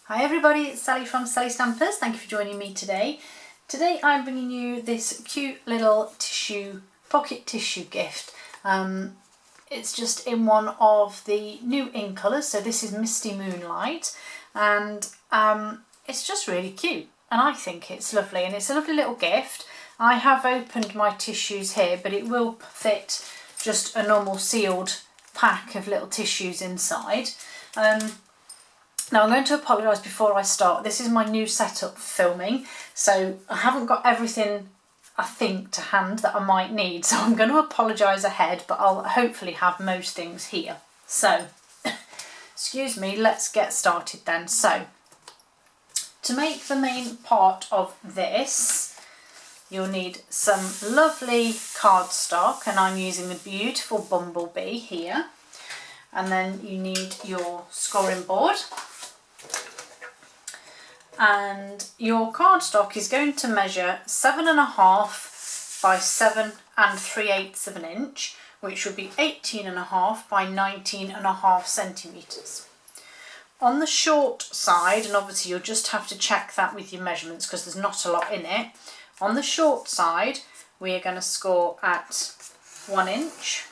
Hi everybody, it's Sally from Sally Stampers. Thank you for joining me today. Today I'm bringing you this cute little pocket tissue gift. It's just in one of the new in colours, so this is Misty Moonlight, and it's just really cute and I think it's lovely, and it's a lovely little gift. I have opened my tissues here, but it will fit just a normal sealed pack of little tissues inside. Now I'm going to apologise before I start. This is my new setup for filming, so I haven't got everything I think to hand that I might need, so I'm going to apologise ahead, but I'll hopefully have most things here. So, excuse me, let's get started then. So, to make the main part of this, you'll need some lovely cardstock, and I'm using the beautiful Bumblebee here. And then you need your scoring board. And your cardstock is going to measure 7.5 by 7 3/8 of an inch, which would be 18.5 by 19.5 centimetres. On the short side, and obviously you'll just have to check that with your measurements because there's not a lot in it. On the short side, we are going to score at 1 inch,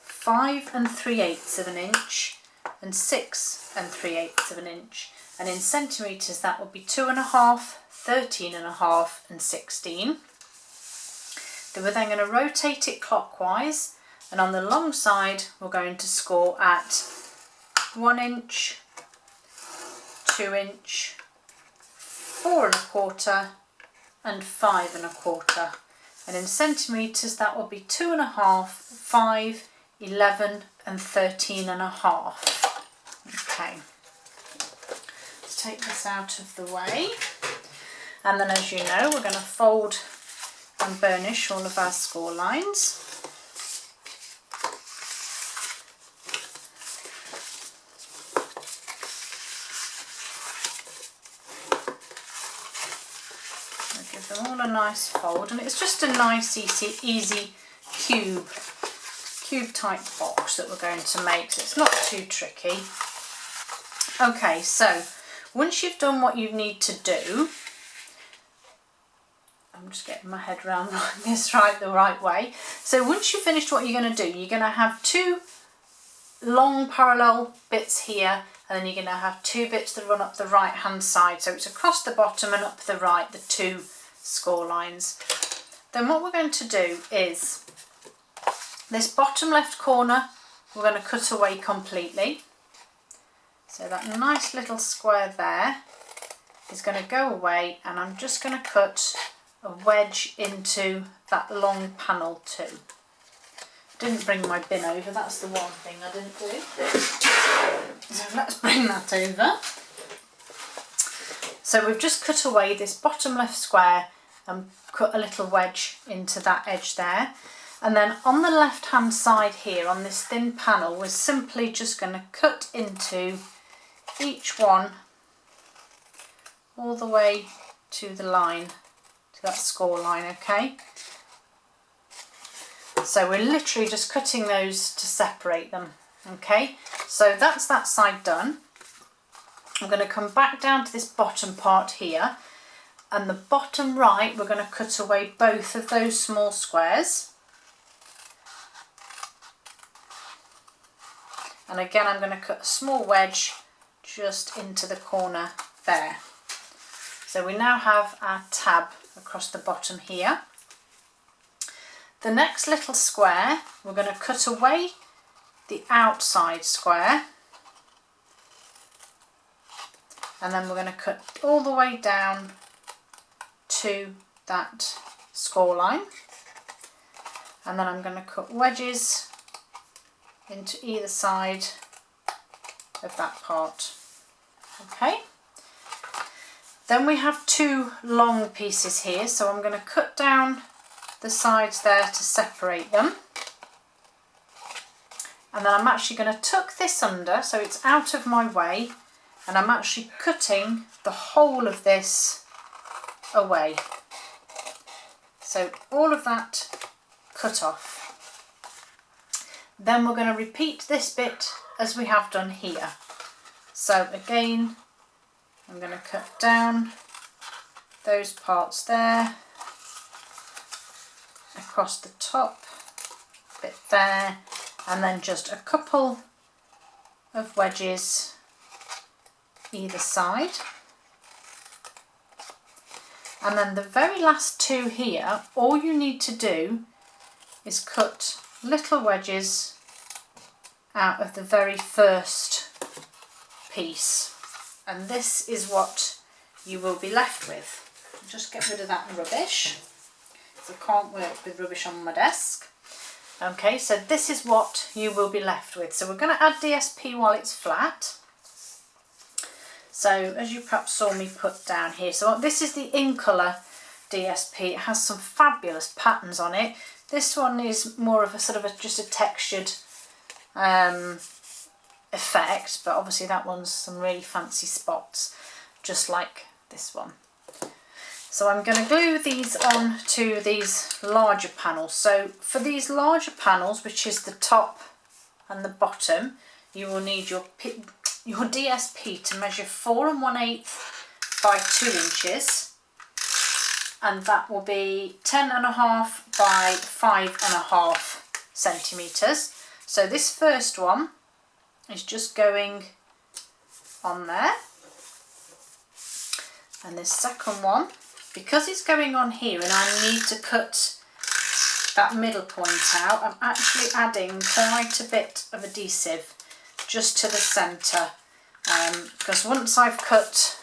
5 3/8 of an inch, and 6 3/8 of an inch. And in centimetres that would be 2.5, 13.5 and 16. Then we're then going to rotate it clockwise, and on the long side we're going to score at 1 inch, 2 inch, 4 1/4 and 5 1/4. And in centimetres that will be 2.5, 5, 11 and 13.5. Okay. Take this out of the way, and then, as you know, we're going to fold and burnish all of our score lines. I'll give them all a nice fold, and it's just a nice easy cube type box that we're going to make, so it's not too tricky. Okay, so once you've done what you need to do, I'm just getting my head around this the right way. So once you've finished what you're going to do, you're going to have 2 long parallel bits here, and then you're going to have 2 bits that run up the right hand side. So it's across the bottom and up the right, the 2 score lines. Then what we're going to do is this bottom left corner, we're going to cut away completely. So that nice little square there is going to go away, and I'm just going to cut a wedge into that long panel too. Didn't bring my bin over, that's the one thing I didn't do. So let's bring that over. So we've just cut away this bottom left square and cut a little wedge into that edge there. And then on the left hand side here on this thin panel, we're simply just going to cut into each one all the way to the line, to that score line, okay? So we're literally just cutting those to separate them, okay? So that's that side done. I'm going to come back down to this bottom part here, and the bottom right we're going to cut away both of those small squares. And again I'm going to cut a small wedge just into the corner there. So we now have our tab across the bottom here. The next little square, we're going to cut away the outside square, and then we're going to cut all the way down to that score line, and then I'm going to cut wedges into either side of that part. Okay, then we have 2 long pieces here, so I'm going to cut down the sides there to separate them, and then I'm actually going to tuck this under so it's out of my way, and I'm actually cutting the whole of this away. So all of that cut off. Then we're going to repeat this bit as we have done here. So again, I'm going to cut down those parts there, across the top, bit there, and then just a couple of wedges either side. And then the very last two here, all you need to do is cut little wedges out of the very first piece. And this is what you will be left with. Just get rid of that rubbish, because I can't work with rubbish on my desk. Okay, so this is what you will be left with. So we're going to add DSP while it's flat. So as you perhaps saw me put down here, so this is the in colour DSP. It has some fabulous patterns on it. This one is more of a sort of just a textured effect, but obviously that one's some really fancy spots, just like this one. So I'm going to glue these on to these larger panels. So for these larger panels, which is the top and the bottom, you will need your DSP to measure 4 1/8 by 2 inches, and that will be 10.5 by 5.5 centimetres. So this first one is just going on there, and this second one, because it's going on here and I need to cut that middle point out, I'm actually adding quite a bit of adhesive just to the centre, because once I've cut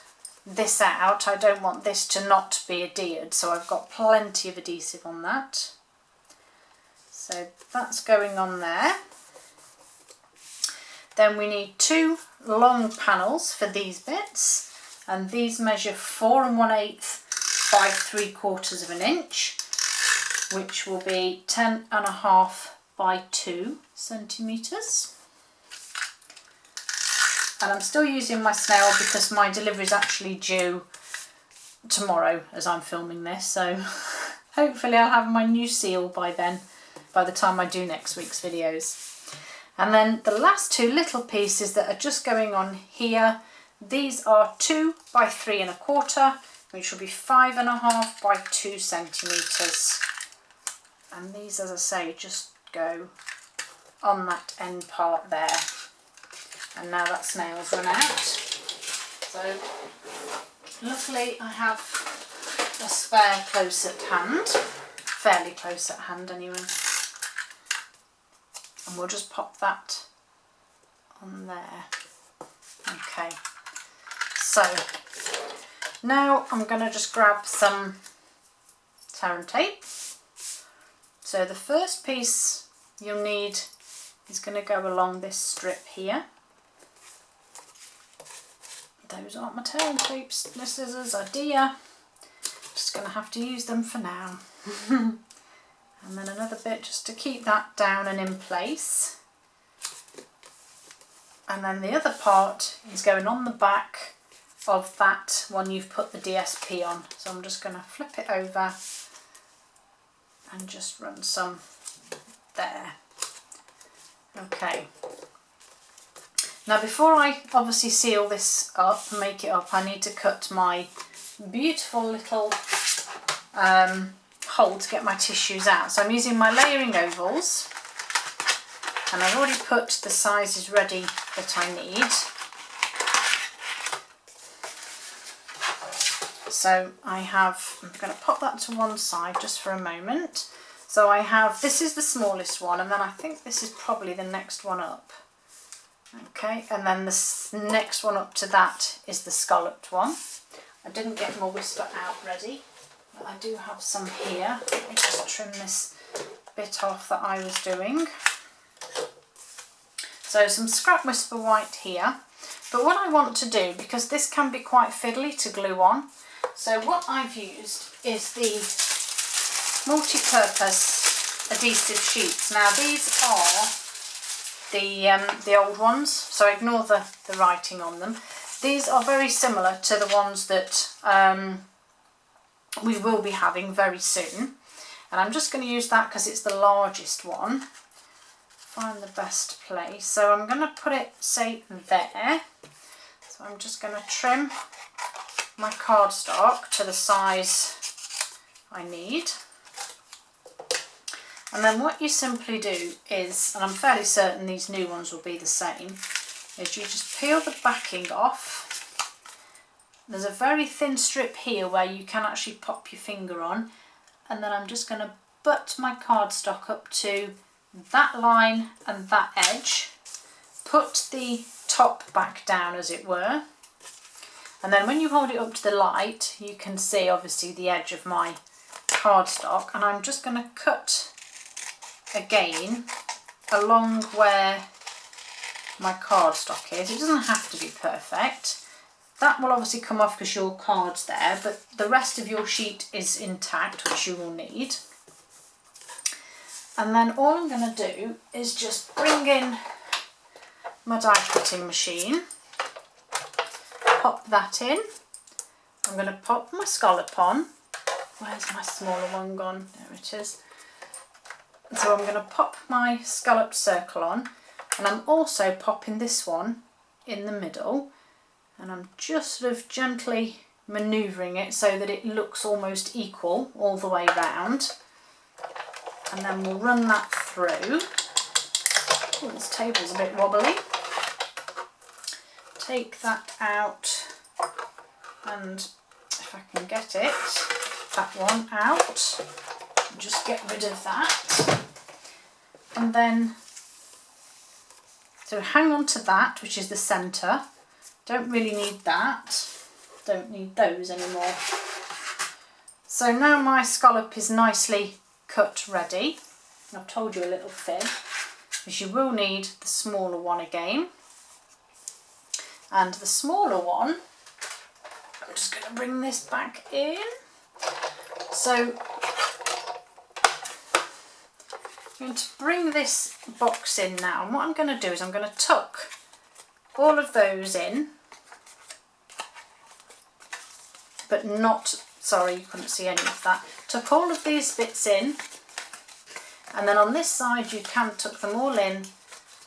this out, I don't want this to not be adhered, so I've got plenty of adhesive on that. So that's going on there. Then we need 2 long panels for these bits, and these measure 4 1/8 by 3/4 inch, which will be 10.5 by 2 centimetres. And I'm still using my snail because my delivery is actually due tomorrow as I'm filming this, so hopefully I'll have my new seal by then, by the time I do next week's videos. And then the last 2 little pieces that are just going on here, these are 2 by 3 1/4, which will be 5.5 by 2 centimetres. And these, as I say, just go on that end part there. And now that snail's run out. So luckily I have a spare close at hand, fairly close at hand anyway. And we'll just pop that on there. Okay, so now I'm going to just grab some tear and tape. So the first piece you'll need is going to go along this strip here. Those aren't my tear and tape scissors, are dear. Just going to have to use them for now. And then another bit just to keep that down and in place. And then the other part is going on the back of that one you've put the DSP on. So I'm just going to flip it over and just run some there. Okay. Now before I obviously seal this up and make it up, I need to cut my beautiful little hole to get my tissues out. So I'm using my layering ovals, and I've already put the sizes ready that I need. So I'm going to pop that to one side just for a moment. So I have, this is the smallest one, and then I think this is probably the next one up. Okay, and then the next one up to that is the scalloped one. I didn't get my whisper out ready, but I do have some here. Let me just trim this bit off that I was doing. So some scrap whisper white here. But what I want to do, because this can be quite fiddly to glue on, so what I've used is the multi-purpose adhesive sheets. Now these are the old ones, so ignore the writing on them. These are very similar to the ones that we will be having very soon, and I'm just going to use that because it's the largest one. Find the best place, so I'm going to put it, say, there. So I'm just going to trim my cardstock to the size I need. And then what you simply do is, and I'm fairly certain these new ones will be the same, is you just peel the backing off. There's a very thin strip here where you can actually pop your finger on, and then I'm just going to butt my cardstock up to that line and that edge, put the top back down as it were, and then when you hold it up to the light you can see obviously the edge of my cardstock, and I'm just going to cut again along where my cardstock is. It doesn't have to be perfect. That will obviously come off because your card's there, but the rest of your sheet is intact, which you will need. And then all I'm going to do is just bring in my die cutting machine, pop that in. I'm going to pop my scallop on. Where's my smaller one gone? There it is. So I'm going to pop my scalloped circle on, and I'm also popping this one in the middle, and I'm just sort of gently manoeuvring it so that it looks almost equal all the way round. And then we'll run that through. Oh, this table's a bit wobbly. Take that out, and if I can get it, that one out. Just get rid of that. And then, so hang on to that, which is the centre. Don't really need that. Don't need those anymore. So now my scallop is nicely cut ready. I've told you a little fib, because you will need the smaller one again. And the smaller one, I'm just going to bring this back in. So I'm going to bring this box in now, and what I'm going to do is I'm going to tuck all of those in, but not, sorry you couldn't see any of that, tuck all of these bits in, and then on this side you can tuck them all in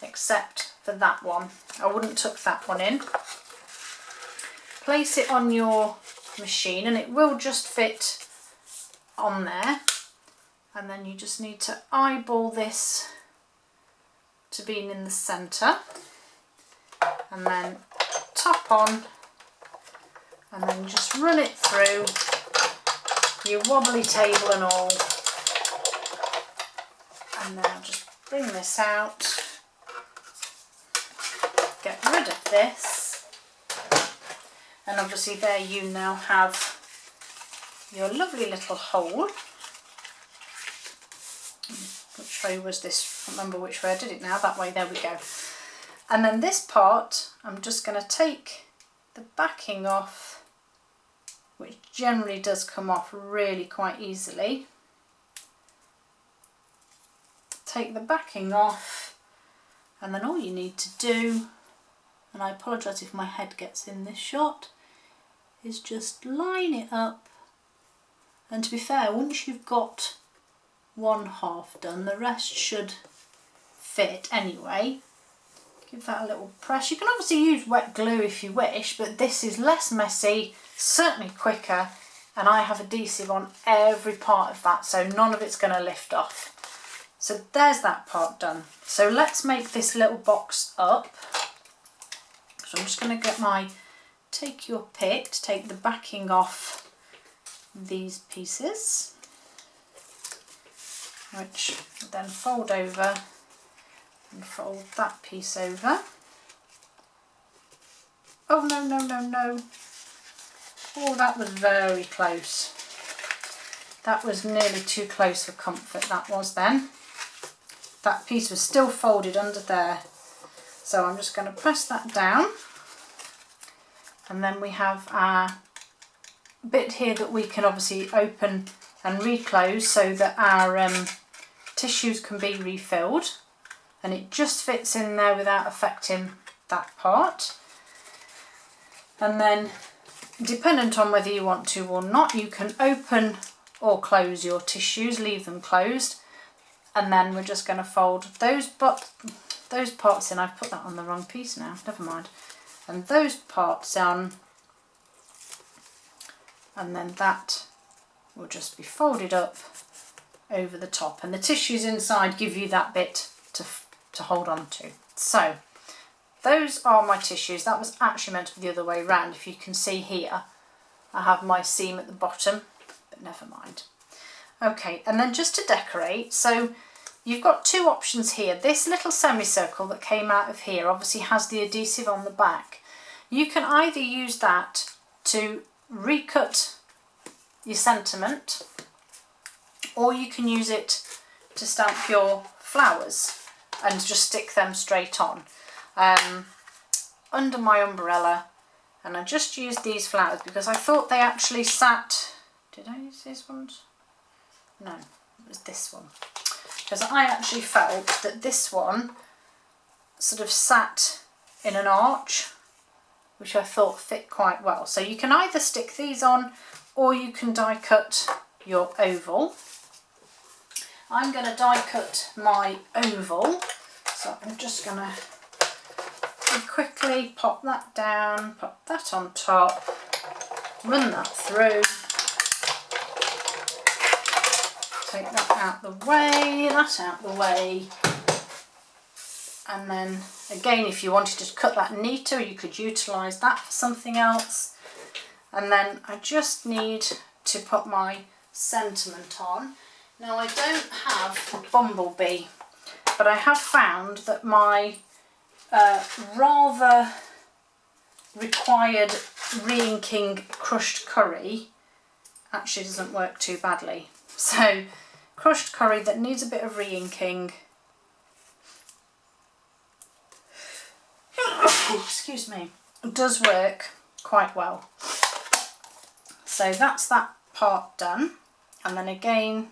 except for that one. I wouldn't tuck that one in. Place it on your machine and it will just fit on there. And then you just need to eyeball this to being in the centre, and then top on, and then just run it through your wobbly table and all. And then I'll just bring this out, get rid of this, and obviously there you now have your lovely little hole. Which way was this? I can't remember which way I did it now. That way, there we go. And then this part, I'm just going to take the backing off, which generally does come off really quite easily. Take the backing off, and then all you need to do, and I apologise if my head gets in this shot, is just line it up. And to be fair, once you've got one half done, the rest should fit anyway. Give that a little press. You can obviously use wet glue if you wish, but this is less messy, certainly quicker, and I have adhesive on every part of that, so none of it's going to lift off. So there's that part done. So let's make this little box up. So I'm just going to get my, take your pick, take the backing off these pieces, which then fold over and fold that piece over. Oh no, no, no, no. Oh, that was very close. That was nearly too close for comfort, that was then. That piece was still folded under there. So I'm just going to press that down. And then we have our bit here that we can obviously open and reclose so that our tissues can be refilled, and it just fits in there without affecting that part. And then, dependent on whether you want to or not, you can open or close your tissues, leave them closed, and then we're just going to fold those parts in. I've put that on the wrong piece now, never mind. And those parts on and then that will just be folded up over the top, and the tissues inside give you that bit to hold on to. So those are my tissues. That was actually meant to be the other way around. If you can see here, I have my seam at the bottom, but never mind. Okay, and then just to decorate, so you've got two options here. This little semicircle that came out of here obviously has the adhesive on the back. You can either use that to recut your sentiment, or you can use it to stamp your flowers and just stick them straight on under my umbrella. And I just used these flowers because I thought they actually sat, did I use these ones? No, it was this one. Because I actually felt that this one sort of sat in an arch, which I thought fit quite well. So you can either stick these on, or you can die cut your oval. I'm going to die cut my oval, so I'm just going to quickly pop that down, pop that on top, run that through, take that out the way, that out the way, and then again, if you wanted to cut that neater, you could utilise that for something else. And then I just need to put my sentiment on. Now I don't have a bumblebee, but I have found that my rather required re-inking crushed curry actually doesn't work too badly. So crushed curry that needs a bit of re-inking, excuse me, does work quite well. So that's that part done, and then again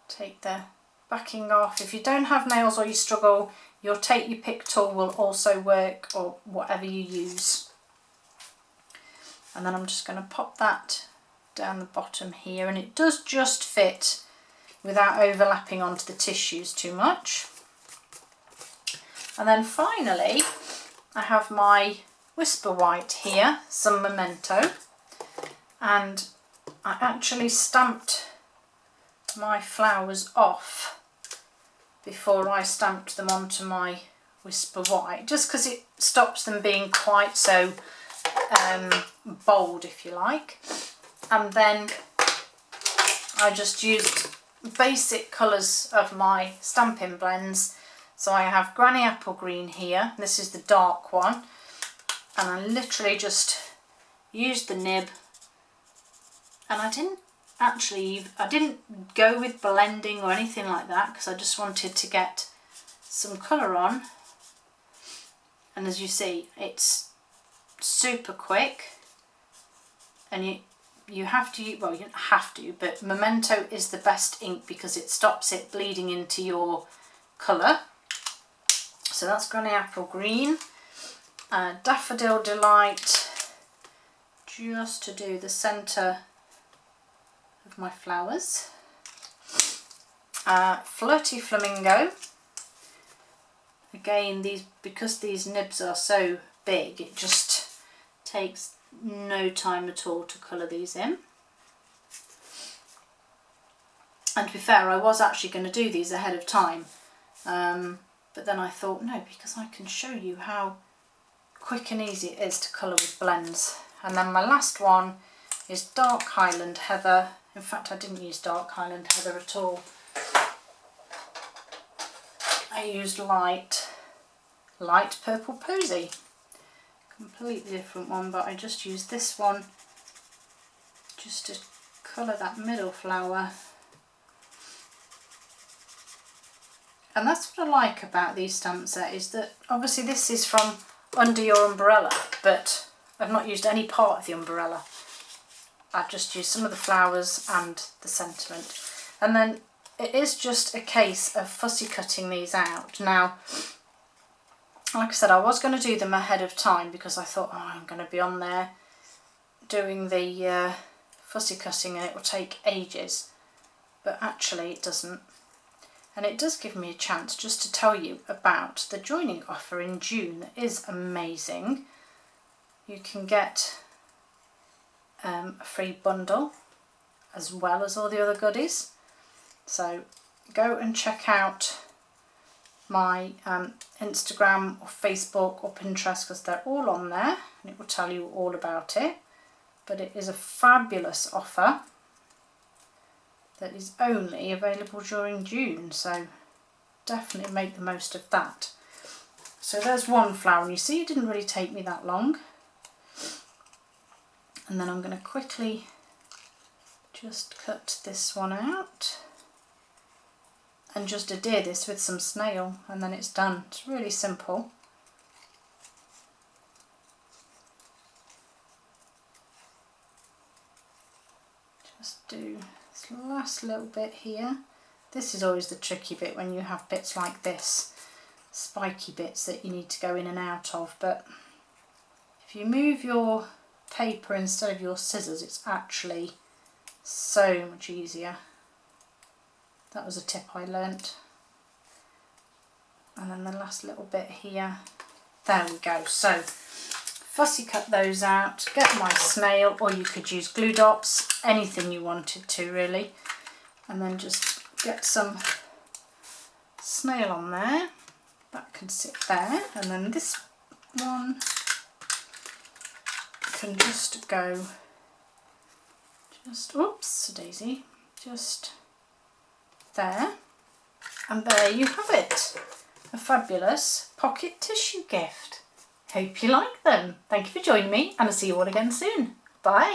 take the backing off. If you don't have nails or you struggle, your take your pick tool will also work, or whatever you use. And then I'm just going to pop that down the bottom here, and it does just fit without overlapping onto the tissues too much. And then finally I have my Whisper White here, some Memento, and I actually stamped my flowers off before I stamped them onto my Whisper White, just because it stops them being quite so bold, if you like. And then I just used basic colours of my Stampin' Blends. So I have Granny Apple Green here, this is the dark one, and I literally just used the nib, and I didn't go with blending or anything like that, because I just wanted to get some colour on. And as you see, it's super quick, and you have to, well, you don't have to, but Memento is the best ink because it stops it bleeding into your colour. So that's Granny Apple Green, Daffodil Delight, just to do the centre of my flowers, Flirty Flamingo. Again, because these nibs are so big, it just takes no time at all to colour these in. And to be fair, I was actually going to do these ahead of time, but then I thought, no, because I can show you how quick and easy it is to colour with blends. And then my last one is Dark Highland Heather. In fact, I didn't use Dark Highland Heather at all. I used light Purple Posy. Completely different one, but I just used this one just to colour that middle flower. And that's what I like about these stamp set, is that obviously this is from under your umbrella, but I've not used any part of the umbrella. I've just used some of the flowers and the sentiment. And then it is just a case of fussy cutting these out. Now, like I said, I was going to do them ahead of time because I thought, oh, I'm going to be on there doing the fussy cutting and it will take ages. But actually it doesn't. And it does give me a chance just to tell you about the joining offer in June. That is amazing. You can get a free bundle as well as all the other goodies. So go and check out my Instagram or Facebook or Pinterest, because they're all on there and it will tell you all about it. But it is a fabulous offer that is only available during June, so definitely make the most of that. So there's one flower, and you see it didn't really take me that long. And then I'm going to quickly just cut this one out and just adhere this with some snail, and then it's done. It's really simple. Just do this last little bit here. This is always the tricky bit when you have bits like this, spiky bits that you need to go in and out of, but if you move your paper instead of your scissors, it's actually so much easier. That was a tip I learnt. And then the last little bit here. There we go. So fussy cut those out, get my snail, or you could use glue dots, anything you wanted to really, and then just get some snail on there. That can sit there, and then this one can just go, oops daisy, just there, and there you have it, a fabulous pocket tissue gift. Hope you like them. Thank you for joining me, and I'll see you all again soon. Bye.